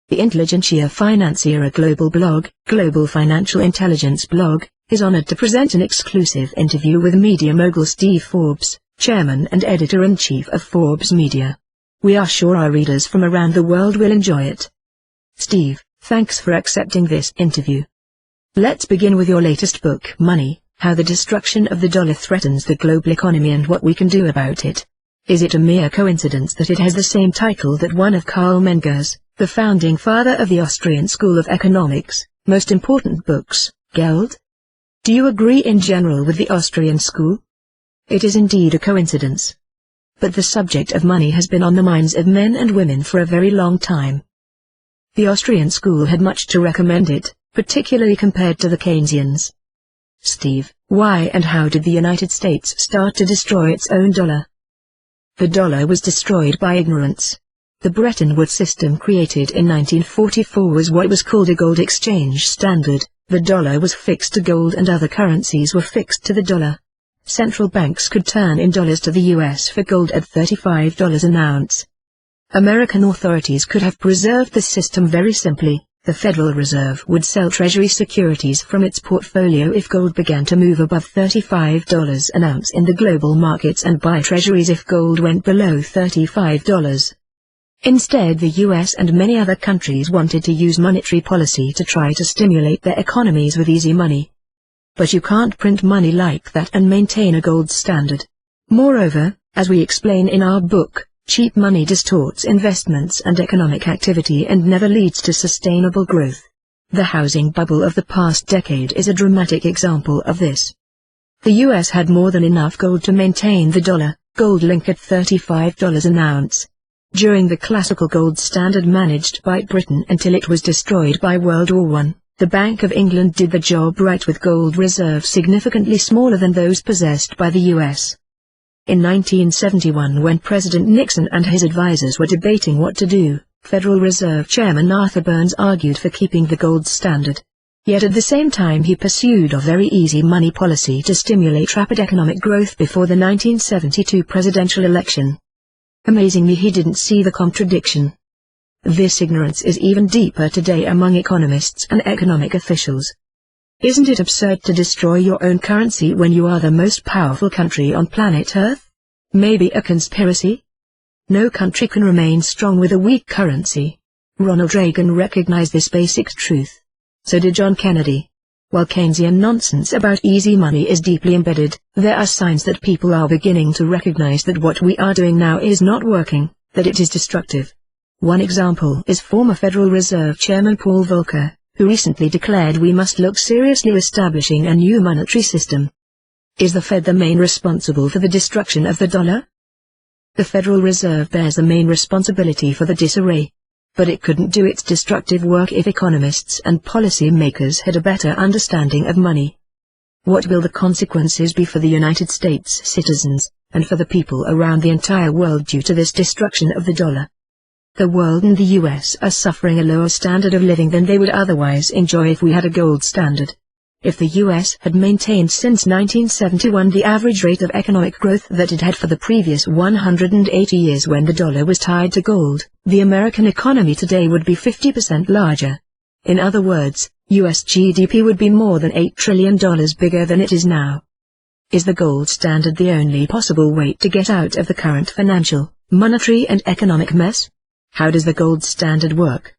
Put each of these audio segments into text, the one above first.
The Intelligentsia Financiera global blog, Global Financial Intelligence blog, is honored to present an exclusive interview with media mogul Steve Forbes, chairman and editor-in-chief of Forbes Media. We are sure our readers from around the world will enjoy it. Steve, thanks for accepting this interview. Let's begin with your latest book, Money: How the Destruction of the Dollar Threatens the Global Economy and What We Can Do About It. Is it a mere coincidence that it has the same title that one of Karl Menger's, the founding father of the Austrian School of Economics, most important books, Geld? Do you agree in general with the Austrian school? It is indeed a coincidence. But the subject of money has been on the minds of men and women for a very long time. The Austrian school had much to recommend it, particularly compared to the Keynesians. Steve, why and how did the United States start to destroy its own dollar? The dollar was destroyed by ignorance. The Bretton Woods system created in 1944 was what was called a gold exchange standard. The dollar was fixed to gold and other currencies were fixed to the dollar. Central banks could turn in dollars to the US for gold at $35 an ounce. American authorities could have preserved the system very simply. The Federal Reserve would sell Treasury securities from its portfolio if gold began to move above $35 an ounce in the global markets and buy Treasuries if gold went below $35. Instead, the US and many other countries wanted to use monetary policy to try to stimulate their economies with easy money. But you can't print money like that and maintain a gold standard. Moreover, as we explain in our book, cheap money distorts investments and economic activity and never leads to sustainable growth. The housing bubble of the past decade is a dramatic example of this. The US had more than enough gold to maintain the dollar, gold link at $35 an ounce. During the classical gold standard managed by Britain until it was destroyed by World War I, the Bank of England did the job right with gold reserves significantly smaller than those possessed by the US. In 1971, when President Nixon and his advisors were debating what to do, Federal Reserve Chairman Arthur Burns argued for keeping the gold standard. Yet at the same time he pursued a very easy money policy to stimulate rapid economic growth before the 1972 presidential election. Amazingly, he didn't see the contradiction. This ignorance is even deeper today among economists and economic officials. Isn't it absurd to destroy your own currency when you are the most powerful country on planet Earth? Maybe a conspiracy? No country can remain strong with a weak currency. Ronald Reagan recognized this basic truth. So did John Kennedy. While Keynesian nonsense about easy money is deeply embedded, there are signs that people are beginning to recognize that what we are doing now is not working, that it is destructive. One example is former Federal Reserve Chairman Paul Volcker, who recently declared we must look seriously establishing a new monetary system. Is the Fed the main responsible for the destruction of the dollar? The Federal Reserve bears the main responsibility for the disarray. But it couldn't do its destructive work if economists and policy makers had a better understanding of money. What will the consequences be for the United States citizens, and for the people around the entire world due to this destruction of the dollar? The world and the US are suffering a lower standard of living than they would otherwise enjoy if we had a gold standard. If the US had maintained since 1971 the average rate of economic growth that it had for the previous 180 years when the dollar was tied to gold, the American economy today would be 50% larger. In other words, US GDP would be more than $8 trillion bigger than it is now. Is the gold standard the only possible way to get out of the current financial, monetary and economic mess? How does the gold standard work?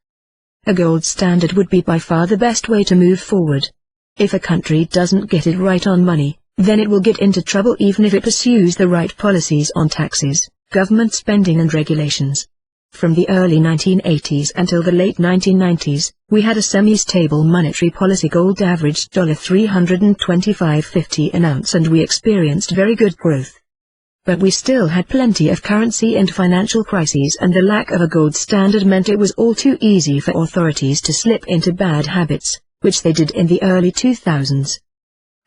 A gold standard would be by far the best way to move forward. If a country doesn't get it right on money, then it will get into trouble even if it pursues the right policies on taxes, government spending and regulations. From the early 1980s until the late 1990s, we had a semi-stable monetary policy. Gold averaged $325.50 an ounce and we experienced very good growth. But we still had plenty of currency and financial crises, and the lack of a gold standard meant it was all too easy for authorities to slip into bad habits, which they did in the early 2000s.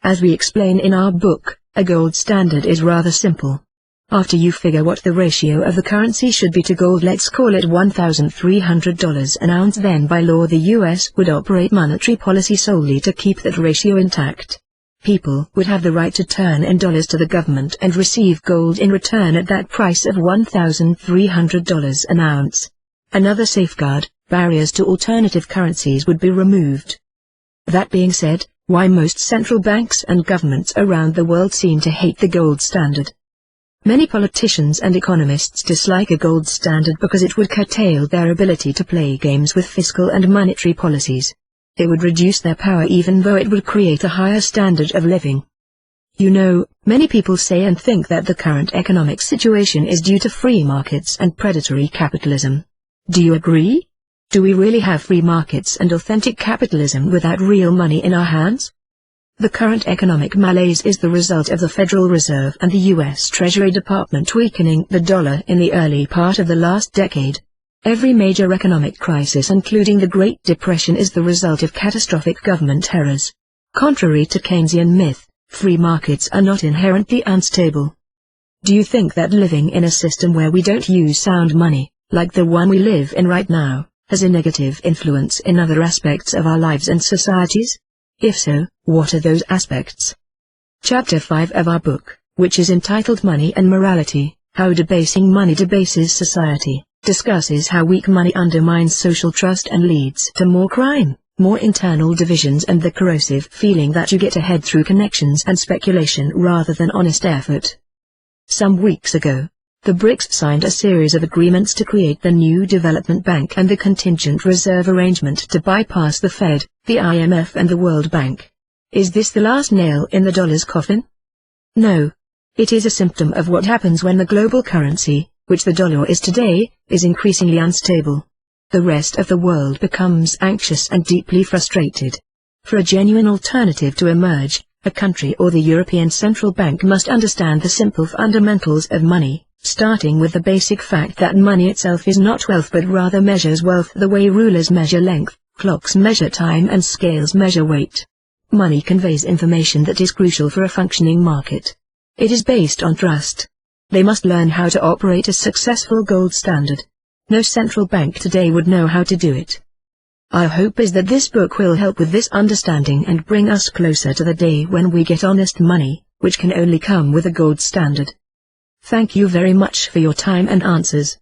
As we explain in our book, a gold standard is rather simple. After you figure what the ratio of the currency should be to gold, let's call it $1,300 an ounce, then by law the US would operate monetary policy solely to keep that ratio intact. People would have the right to turn in dollars to the government and receive gold in return at that price of $1,300 an ounce. Another safeguard, barriers to alternative currencies would be removed. That being said, why most central banks and governments around the world seem to hate the gold standard. Many politicians and economists dislike a gold standard because it would curtail their ability to play games with fiscal and monetary policies. It would reduce their power even though it would create a higher standard of living. You know, many people say and think that the current economic situation is due to free markets and predatory capitalism. Do you agree? Do we really have free markets and authentic capitalism without real money in our hands? The current economic malaise is the result of the Federal Reserve and the U.S. Treasury Department weakening the dollar in the early part of the last decade. Every major economic crisis, including the Great Depression, is the result of catastrophic government errors. Contrary to Keynesian myth, free markets are not inherently unstable. Do you think that living in a system where we don't use sound money, like the one we live in right now, has a negative influence in other aspects of our lives and societies? If so, what are those aspects? Chapter 5 of our book, which is entitled Money and Morality, How Debasing Money Debases Society, discusses how weak money undermines social trust and leads to more crime, more internal divisions, and the corrosive feeling that you get ahead through connections and speculation rather than honest effort. Some weeks ago, the BRICS signed a series of agreements to create the new Development Bank and the Contingent Reserve Arrangement to bypass the Fed, the IMF and the World Bank. Is this the last nail in the dollar's coffin? No. It is a symptom of what happens when the global currency, which the dollar is today, is increasingly unstable. The rest of the world becomes anxious and deeply frustrated. For a genuine alternative to emerge, a country or the European Central Bank must understand the simple fundamentals of money, starting with the basic fact that money itself is not wealth but rather measures wealth the way rulers measure length, clocks measure time and scales measure weight. Money conveys information that is crucial for a functioning market. It is based on trust. They must learn how to operate a successful gold standard. No central bank today would know how to do it. Our hope is that this book will help with this understanding and bring us closer to the day when we get honest money, which can only come with a gold standard. Thank you very much for your time and answers.